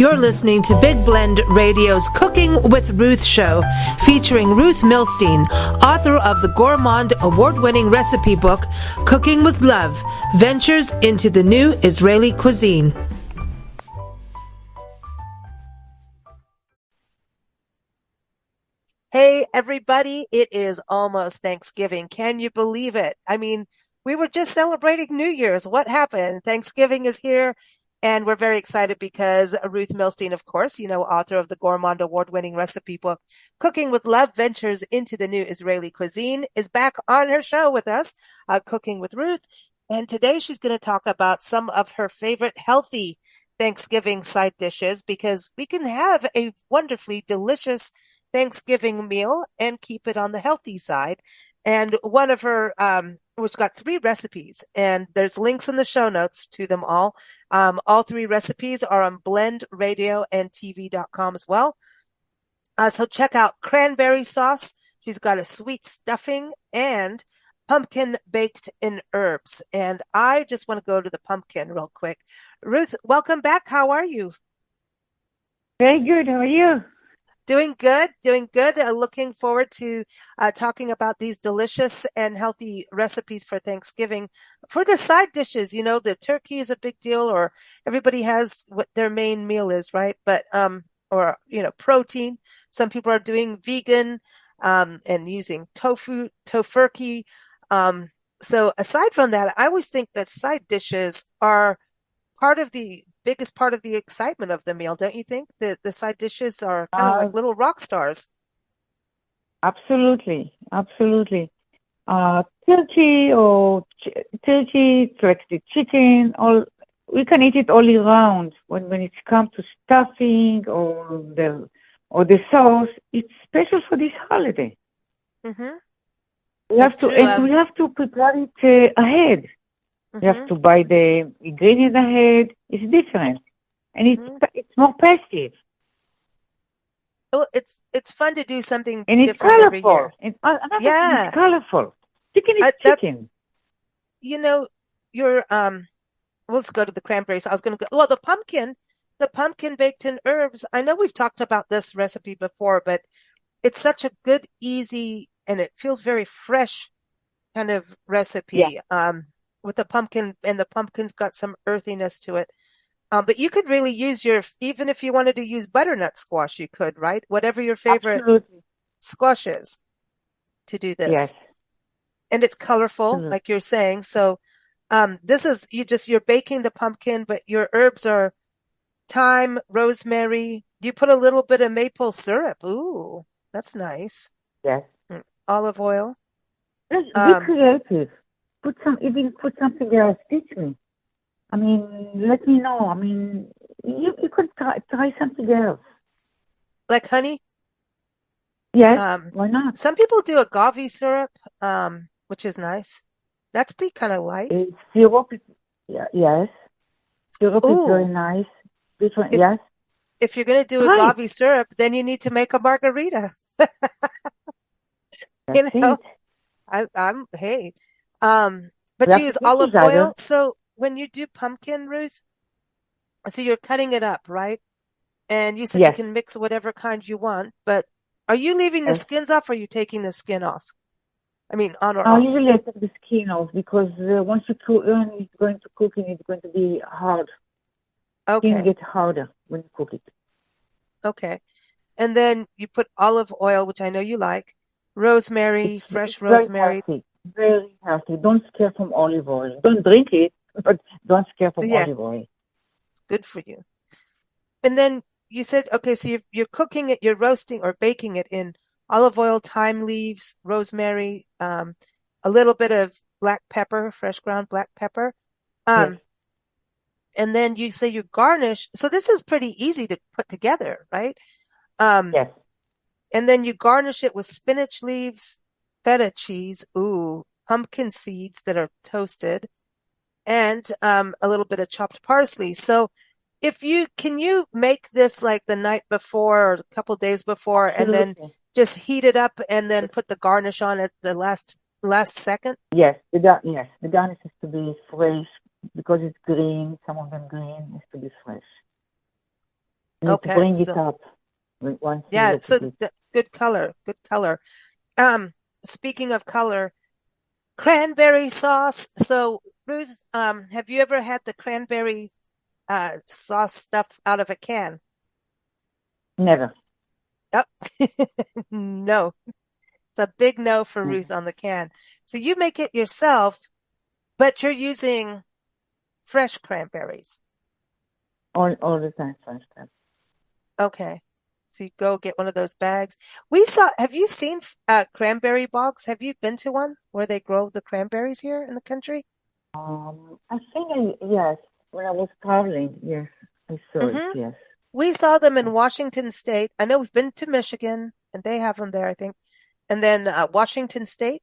You're listening to Big Blend Radio's Cooking with Ruth show, featuring Ruth Milstein, author of the Gourmand award-winning recipe book, Cooking with Love, Ventures into the New Israeli Cuisine. Hey, everybody, it is almost Thanksgiving. Can you believe it? I mean, we were just celebrating New Year's. What happened? Thanksgiving is here. And we're very excited because Ruth Milstein, of course, author of the Gourmand award-winning recipe book, Cooking with Love, Ventures into the New Israeli Cuisine, is back on her show with us, Cooking with Ruth. And today she's going to talk about some of her favorite healthy Thanksgiving side dishes, because we can have a wonderfully delicious Thanksgiving meal and keep it on the healthy side. And one of her, which got 3 recipes, and there's links in the show notes to them all. All 3 recipes are on blendradioandtv.com as well. So check out cranberry sauce. She's got a sweet stuffing and pumpkin baked in herbs. And I just want to go to the pumpkin real quick. Ruth, welcome back. How are you? Very good. How are you? Doing good, doing good. Looking forward to talking about these delicious and healthy recipes for Thanksgiving. For the side dishes, the turkey is a big deal, or everybody has what their main meal is, right? But, protein. Some people are doing vegan, and using tofurkey. So aside from that, I always think that side dishes are biggest part of the excitement of the meal, don't you think? The side dishes are kind of like little rock stars. Absolutely. Turkey or turkey, like the chicken, we can eat it all year round. When it comes to stuffing or the sauce, it's special for this holiday. Mm-hmm. We have to prepare it ahead. Mm-hmm. You have to buy the ingredients ahead. It's different, and it's more festive. Oh, it's fun to do something and it's different every colorful. year. It's colorful. Chicken is chicken. Let's go to the cranberries. I was going to go. Well, the pumpkin baked in herbs. I know we've talked about this recipe before, but it's such a good, easy, and it feels very fresh kind of recipe. Yeah. With the pumpkin, and the pumpkin's got some earthiness to it. But you could really use even if you wanted to use butternut squash, you could, right? Whatever your favorite squash is, to do this. Yes. And it's colorful, like you're saying. So, this is, you're baking the pumpkin, but your herbs are thyme, rosemary. You put a little bit of maple syrup. Ooh, that's nice. Yes. Olive oil. Be creative. Put something else. Teach me. I mean, let me know. I mean, you could try something else. Like honey? Yes. Why not? Some people do agave syrup, which is nice. That's be kind of light. Syrup, yes. Syrup is very nice. Yes. If you're going to do agave syrup, then you need to make a margarita. That's it. But you use olive oil. So when you do pumpkin, Ruth, so you're cutting it up, right? And you said you can mix whatever kind you want, but are you leaving the skins off, or are you taking the skin off? I mean, on or off? Usually I take the skin off, because once you cook, when it's going to cook, it's going to be hard. Okay. Skin gets harder when you cook it. Okay. And then you put olive oil, which I know you like, rosemary, fresh rosemary. Very healthy. Don't scare from olive oil. Don't drink it, but don't scare from olive oil. It's good for you. And then you said, okay, so you're cooking it, you're roasting or baking it in olive oil, thyme leaves, rosemary, a little bit of black pepper, fresh ground black pepper. And then you say you garnish. So this is pretty easy to put together, right? Yes. And then you garnish it with spinach leaves, feta cheese, pumpkin seeds that are toasted, and a little bit of chopped parsley. So can you make this like the night before or a couple days before, Absolutely. and then just heat it up and then put the garnish on at the last second? Yes, the garnish has to be fresh, because it's green. Some of them green, has to be fresh. You need to Okay. bring it So up once you yeah, look so at it. good color, good color. Um, Speaking of color, cranberry sauce. So Ruth, have you ever had the cranberry sauce stuff out of a can? Never. Yep. No, it's a big no for Ruth Never. on the can. So you make it yourself, but you're using fresh cranberries. All the time, first time. Okay. So you go get one of those bags. Have you seen cranberry bogs? Have you been to one where they grow the cranberries here in the country? I think yes, when I was traveling, yes, I saw it, Hmm. yes. We saw them in Yes. Washington State. I know we've been to Michigan and they have them there, I think. And then Washington State,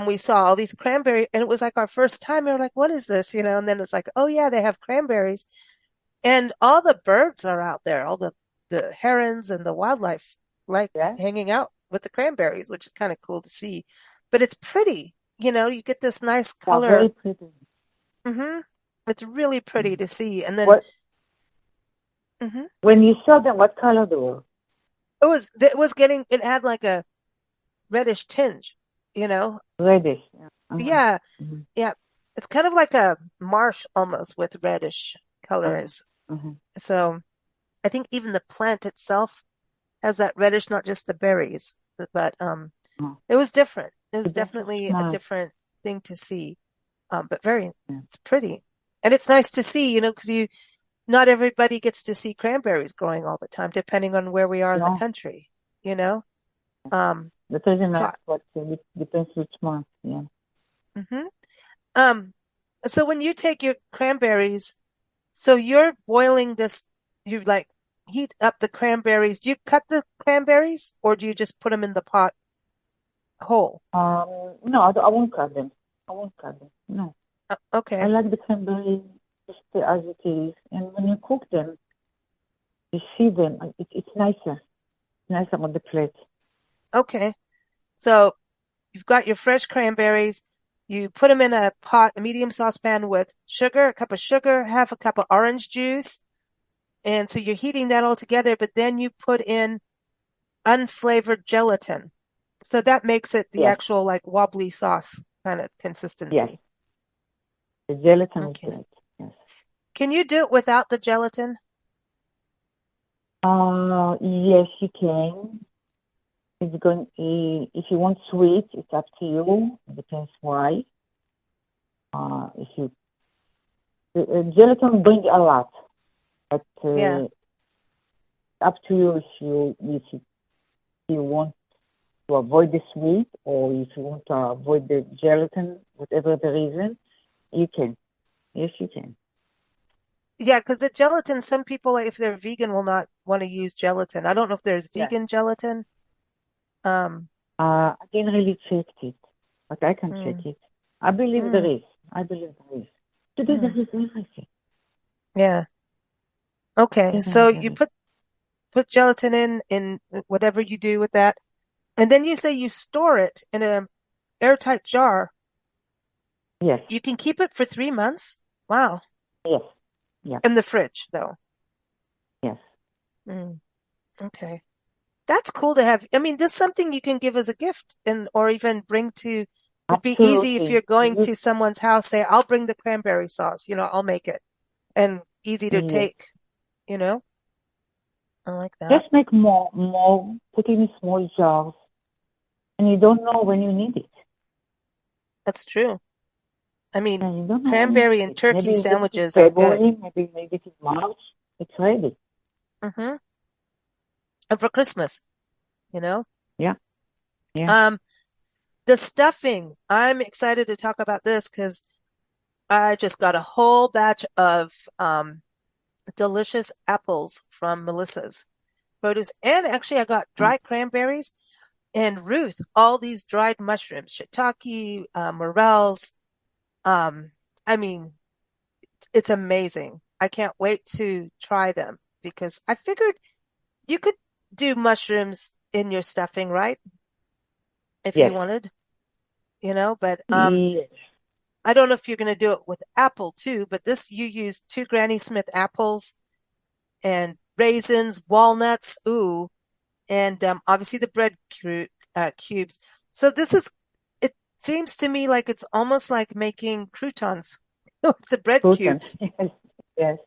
we saw all these cranberry and it was like our first time. We were like, what is this? And then it's like, oh yeah, they have cranberries. And all the birds are out there, all the herons and the wildlife like Yeah? hanging out with the cranberries, which is kind of cool to see. But it's pretty, you get this nice Yeah, very color. pretty. Hmm. It's really pretty Mhm. to see. And then, What, hmm when you saw them, what color they were? it had like a reddish tinge, you know? Reddish. Yeah. Yeah. Mhm. Yeah. It's kind of like a marsh almost with reddish Mhm. colors. Mhm. So I think even the plant itself has that reddish, not just the berries, but Mhm. it was different. It was But that's so definitely a smart. different thing to see. But Yeah. it's pretty. And it's nice to see, because not everybody gets to see cranberries growing all the time, depending on where we are in the No, country, you know? Um, that doesn't so, matter what, it depends which month. Yeah. mhm. Um, so when you take your cranberries, so you're boiling this, you like heat up the cranberries. Do you cut the cranberries or do you just put them in the pot whole? No, I won't cut them. I won't cut them. No. I Okay. like the cranberry just as it is. And when you cook them, you see them. It's nicer. Nicer on the plate. Okay. So you've got your fresh cranberries. You put them in a pot, a medium saucepan with sugar, a cup of sugar, half a cup of orange juice. And so you're heating that all together, but then you put in unflavored gelatin. So that makes it the Yes. actual like wobbly sauce kind of Yes. consistency. The gelatin is Okay. great. Yes. Can you do it without the gelatin? Yes, you can. If you want sweet, it's up to you. It depends why. If you gelatin brings a lot, but Yeah. up to you if you want to avoid the sweet or if you want to avoid the gelatin, whatever the reason, you can. Yes, you can. Yeah, because the gelatin, some people, if they're vegan, will not want to use gelatin. I don't know if there's Yeah. vegan gelatin. Um, I didn't really check it, but I can check mm, it. I believe there mm, is. I believe there is. Today there mm. is everything. Yeah. Okay. Today there So is you everything. put gelatin in whatever you do with that. And then you say you store it in a airtight jar. Yes. You can keep it for 3 months. Wow. Yes. Yeah. In the fridge, though. Yes. Mm, okay. That's cool to have. I mean, this is something you can give as a gift and or even bring to, it'd be easy if Absolutely. you're going You, to someone's house, say, I'll bring the cranberry sauce, I'll make it. And easy to yes. take, you know? I like that. Just make more, put it in small jars, and you don't know when you need it. That's true. I mean, And you don't know when you cranberry need and it. turkey Maybe you get it in sandwiches are good. February, maybe make it in March. It's ready. Hmm. And for Christmas, you know? Yeah. Yeah. Um, the stuffing, I'm excited to talk about this because I just got a whole batch of delicious apples from Melissa's produce. And actually, I got Mm. dried cranberries and Ruth, all these dried mushrooms, shiitake, morels. Um, I mean, it's amazing. I can't wait to try them because I figured you could do mushrooms in your stuffing, right? If you Yes. wanted, but Yes. I don't know if you're going to do it with apple too, but this you use two Granny Smith apples and raisins, walnuts, ooh, and obviously the cubes. So it seems to me like it's almost like making croutons with the bread Gluten. cubes. Yes, yes,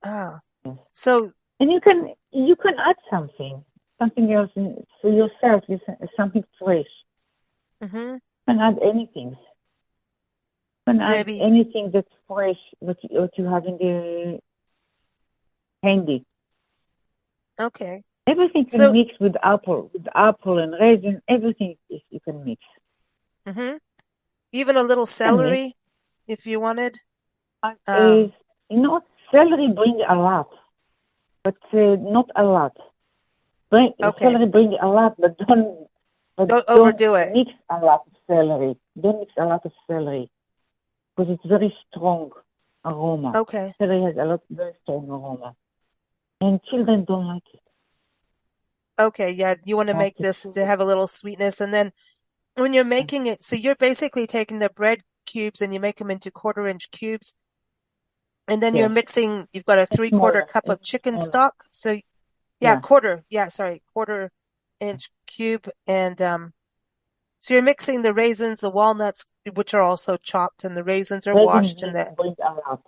Ah, yes. so, And you can add something else for yourself. Something fresh. hmm You can add anything. You can add maybe, anything that's fresh. What you have in the handy. okay. Everything can So, mix with apple and raisin. Everything you can mix. hmm even a little You can mix. celery if you wanted. Is Um, celery bring a lot, but not a lot. okay. Celery bring a lot, but Don't don't overdo it. mix a lot of celery. Don't mix a lot of celery because it's very strong aroma. Okay. Celery has a lot very strong aroma, and children don't like it. Okay. Yeah. You want to You have make to this choose to it. have a little sweetness. And then when you're making it, so you're basically taking the bread cubes and you make them into quarter-inch cubes. And then you're Yes, mixing, you've got a and 3/4 smaller, cup and of chicken smaller. stock. So yeah, Yeah, quarter. Yeah. Sorry. Quarter-inch cube. And, so you're mixing the raisins, the walnuts, which are also chopped, and the raisins are raisin washed, bring a lot.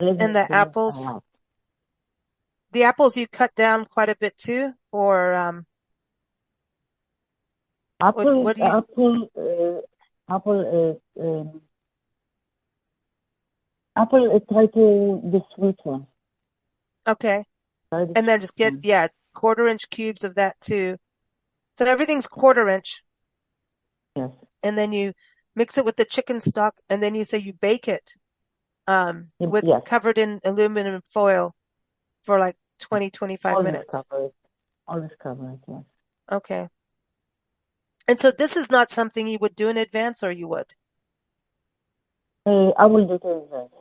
and Raisin the brings a apples. lot. The apples you cut down quite a bit too, or Apple, what do you? apple, apple. Try to the sweet one. Okay, Try the and then sweet just get one. yeah 1/4 inch cubes of that too. So everything's 1/4 inch, Yes. and then you mix it with the chicken stock, and then you say you bake it with Yes. covered in aluminum foil for like 20-25 Always minutes. cover it. Always cover it. Yes. Okay, and so this is not something you would do in advance, or you would? I will do it in advance.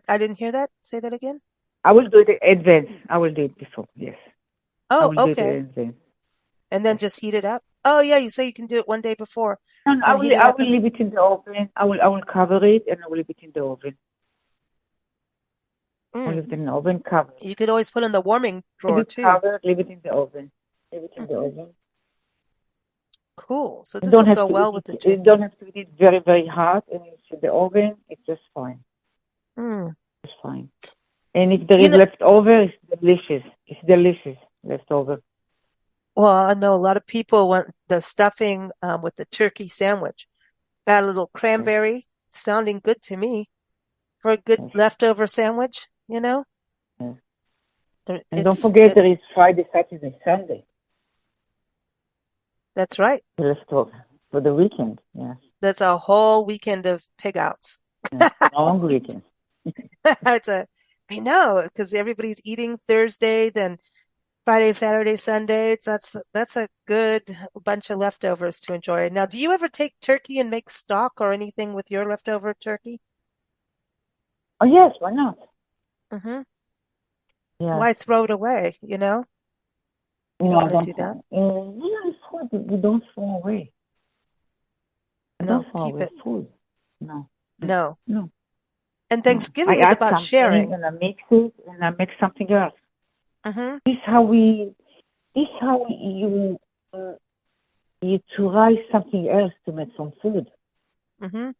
I didn't hear that. Say that again. I will do it in advance. I will do it before. Yes. I Oh, will do it okay. in advance. And then Yes. just heat it up. Oh yeah, you say you can do it one day before No, no, I and will. heat it I up will leave it in the oven. I will cover it and I will leave it in the oven. I will mm. leave it in the oven covered. You could always put in the warming Leave drawer it too. covered. Leave it in the oven. Leave it in the hmm oven. Cool. So You this will don't have go to eat well with it. the You don't turkey. have to eat it very, very hot, and it's in the oven. It's just fine. Mm. It's fine. And if there You is know, leftover, it's delicious. It's delicious leftover. well, I know a lot of people want the stuffing with the turkey sandwich. Got a little Yes, cranberry, sounding good to me for a good yes, leftover sandwich, you know? yes. There- And don't It's forget it, there is Friday, Saturday, Sunday, that's right. the leftover for the weekend. Yes, That's a whole weekend of pig outs. yes. Long weekend. It's a, I know, because everybody's eating Thursday, then Friday, Saturday, Sunday. That's a good bunch of leftovers to enjoy. Now, do you ever take turkey and make stock or anything with your leftover turkey? Oh yes, why not? hmm Yes. Why throw it away, you know? You No, don't I want to don't. do that. It's food. We don't throw away. I don't No, throw keep away it. food. No, no, No. no, And no. I Thanksgiving is add about something sharing. and I mix it and I make something else. hmm This how we. This how you try something else to make some food. hmm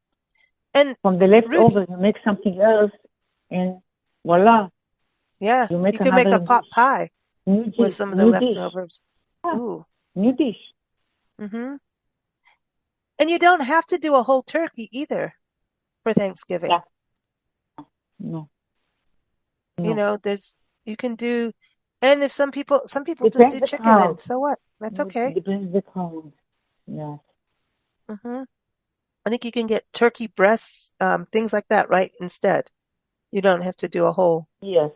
And From the Ruth, leftover, you make something else, and voila, yeah, you you make could make a another pot dish. pie New with dish, some of the new dish. leftovers. Yeah, Ooh. new dish. hmm And you don't have to do a whole turkey either for Thanksgiving. Yeah, no, You no. know, you can do, and if some people just Depends do the chicken, crowd. and so what? That's okay. Depends the crowd. Yes, hmm I think you can get turkey breasts, things like that, right? Instead, you don't have to do a whole yes.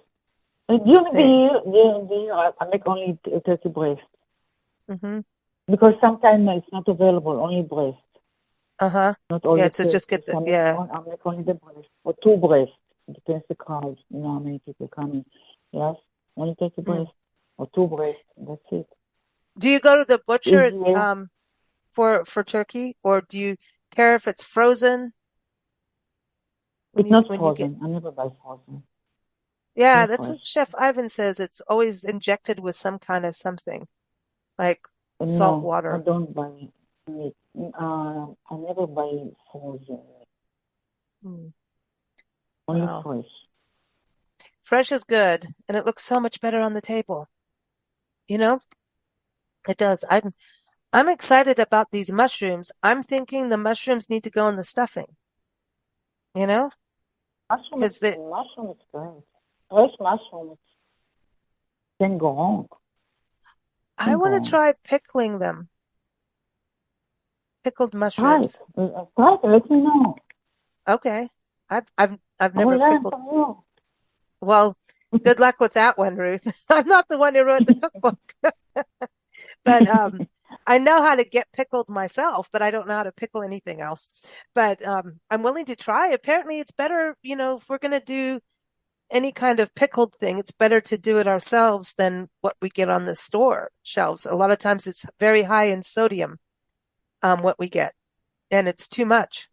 During the thing. year, I make only turkey breast hmm because sometimes it's not available. Only breast, Uh-huh. not all Yeah, the to just turkey. get the, So yeah. I make only the breast or two breasts. Depends the crowd. You know how many people coming. Yes, only turkey Mm. breast or two breasts. That's it. Do you go to the butcher, Easier. for turkey, or do you care if it's frozen It's not when you get, frozen. I never buy frozen. Yeah, very that's fresh. what Chef Ivan says. It's always injected with some kind of something, like salt No, I water. don't buy meat. I never buy frozen meat. Mm, Only wow. fresh. Fresh is good, and it looks so much better on the table. You know, it does. I'm excited about these mushrooms. I'm thinking the mushrooms need to go in the stuffing, you know, because Mushroom is great. Fresh mushrooms can go wrong. I Can go want to wrong. try pickling them, pickled Try it. mushrooms. Try it. Let me know. Okay. I've I will never learn pickled. from you. Well, good luck with that one, Ruth. I'm not the one who wrote the cookbook, but I know how to get pickled myself, but I don't know how to pickle anything else. But I'm willing to try. Apparently, it's better, if we're going to do any kind of pickled thing, it's better to do it ourselves than what we get on the store shelves. A lot of times it's very high in sodium, what we get, and it's too much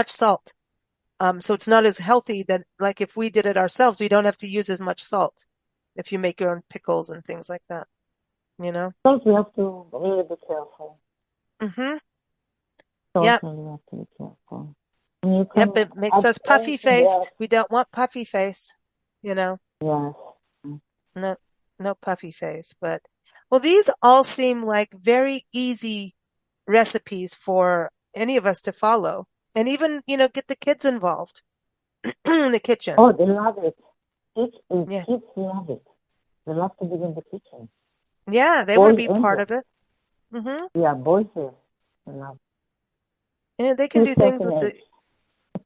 salt. So it's not as healthy that like if we did it ourselves, we don't have to use as much salt if you make your own pickles and things like that, you know? Salt, we have to really be careful. Mm-hmm. Salt, Yep. we have to be careful. And you Yep. can It makes add us puffy anything else. faced. We don't want puffy face, you know? Yes. No, no puffy face, but well, these all seem like very easy recipes for any of us to follow and even, get the kids involved in the kitchen. Oh, they love it. Yeah. Kids love it. They love to be in the kitchen. Yeah. They want to Boys be and part girls. of it. Hmm. Yeah, boys do. They love And they can to a do things certain with age.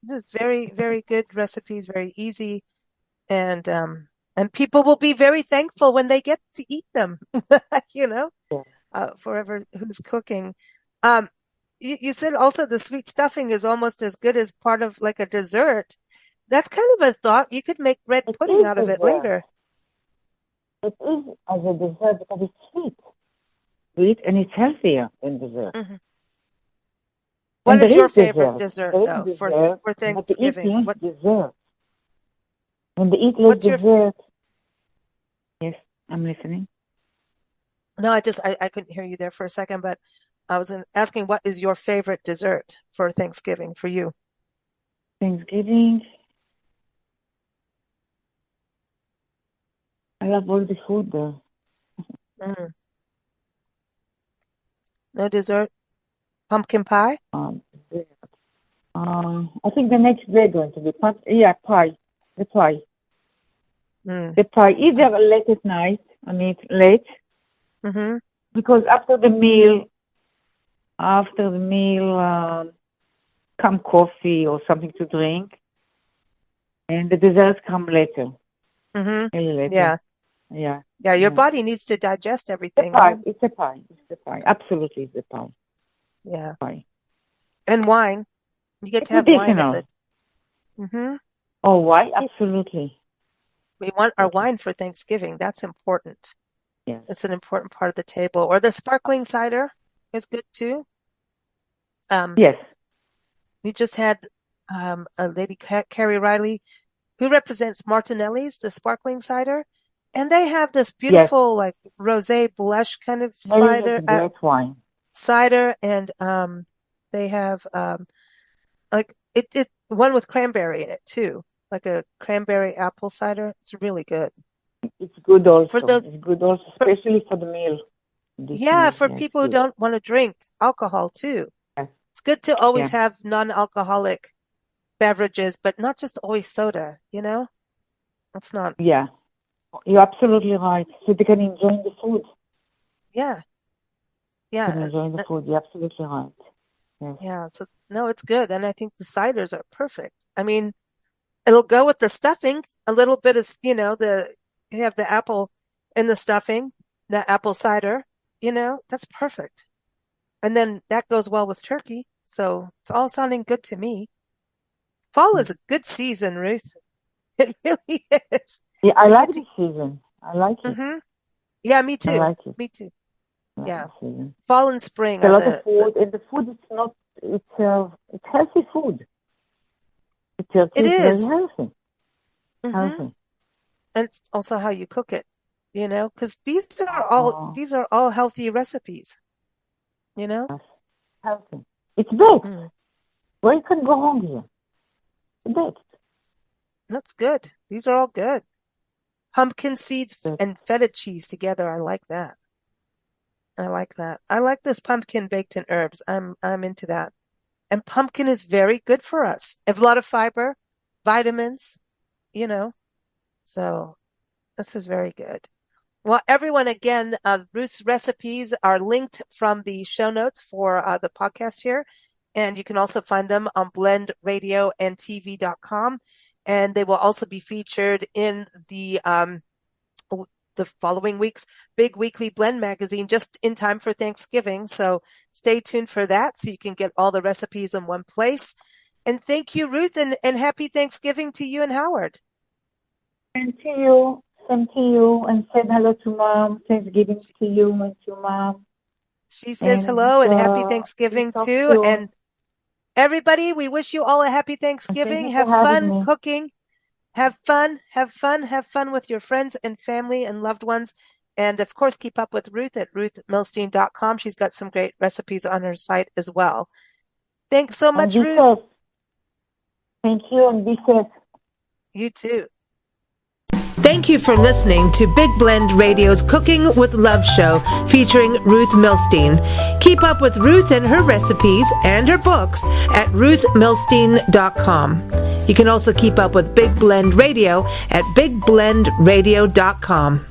the very, very good recipes, very easy. And people will be very thankful when they get to eat them, you know, Yeah. forever who's cooking. Um, you said also the sweet stuffing is almost as good as part of like a dessert. That's kind of a thought. You could make bread It pudding is out of it dessert. later. It is as a dessert because it's sweet. Sweet and it's healthier than dessert. Hmm. What And is there your is favorite dessert. dessert There is though dessert, for but they eat Thanksgiving? less dessert. When they eat less What's your, dessert, yes, I'm listening. no, I couldn't hear you there for a second, but I was asking what is your favorite dessert for Thanksgiving for you? Thanksgiving, I love all the food there. Mm, no dessert? Pumpkin pie? Dessert. I think the next day going to be pie. The pie. Mm. The pie. Either late at night, I mean late, Mm-hmm. because after the meal, come coffee or something to drink, and the desserts come later, Mm-hmm. a little later. Yeah. Yeah, Yeah. Your yeah. body needs to digest The everything, pie. right? It's a pie. It's the pie. Absolutely, it's the pie. Yeah. Pie. And wine. You get It's to have wine at additional. the, mm-hmm. Oh, why? Absolutely. We want our Absolutely. wine for Thanksgiving. That's important. Yes. It's an important part of the table. Or the sparkling cider is good too. Um, Yes. we just had a lady, Carrie Riley, who represents Martinelli's, the sparkling cider, and they have this Yes. beautiful like rosé blush kind of Mary has a great wine. cider, and they have like it one with cranberry in it too, like a cranberry apple cider. It's really good It's good also. for those. It's good also, For, especially for the meal. This yeah, meal. for Yeah, it's people who good. don't want to drink alcohol too. Yes. It's good to always Yeah. have non-alcoholic beverages, but not just always soda, you know? That's not, Yeah. You're absolutely right. So they can enjoy the food. yeah, Can yeah, enjoy the food. You're absolutely right. Yes. yeah. So, no, it's good. And I think the ciders are perfect. I mean, it'll go with the stuffing. A little bit of, you have the apple in the stuffing, the apple cider, that's perfect. And then that goes well with turkey. So it's all sounding good to me. Fall is a good season, Ruth. It really is. Yeah, I We like get to, the season. I like it. hmm Yeah, me I too. like it. Me too. I like Yeah. the season. Fall and spring It's a are lot of the food, and the food is not. It's healthy food. The turkey it is very is. healthy. Hmm. Healthy. And it's also how you cook it, because Oh, these are all healthy recipes, you know? yes. Healthy. It's baked. Mm, Where you can go wrong here? It's baked. that's good. These are all good. Pumpkin seeds Baked. and feta cheese together. I like that. I like that. I like this pumpkin baked in herbs. I'm into that. And pumpkin is very good for us. Have a lot of fiber, vitamins, you know. So this is very good. Well, everyone, again, Ruth's recipes are linked from the show notes for the podcast here. And you can also find them on blendradioandtv.com. And they will also be featured in the following week's big weekly blend magazine just in time for Thanksgiving. So stay tuned for that so you can get all the recipes in one place. And thank you, Ruth, and happy Thanksgiving to you and Howard. Same to you, and said hello to mom. Thanksgiving to you and to mom. She says And hello and happy we Thanksgiving talk too. soon. And everybody, we wish you all a happy And thank Thanksgiving. you for Have having fun me. cooking. Have fun, have fun, have fun with your friends and family and loved ones. And of course, keep up with Ruth at ruthmilstein.com. She's got some great recipes on her site as well. Thanks so And much, be Ruth. safe. Thank you, and be safe. You too. Thank you for listening to Big Blend Radio's Cooking with Love show featuring Ruth Milstein. Keep up with Ruth and her recipes and her books at ruthmilstein.com. You can also keep up with Big Blend Radio at bigblendradio.com.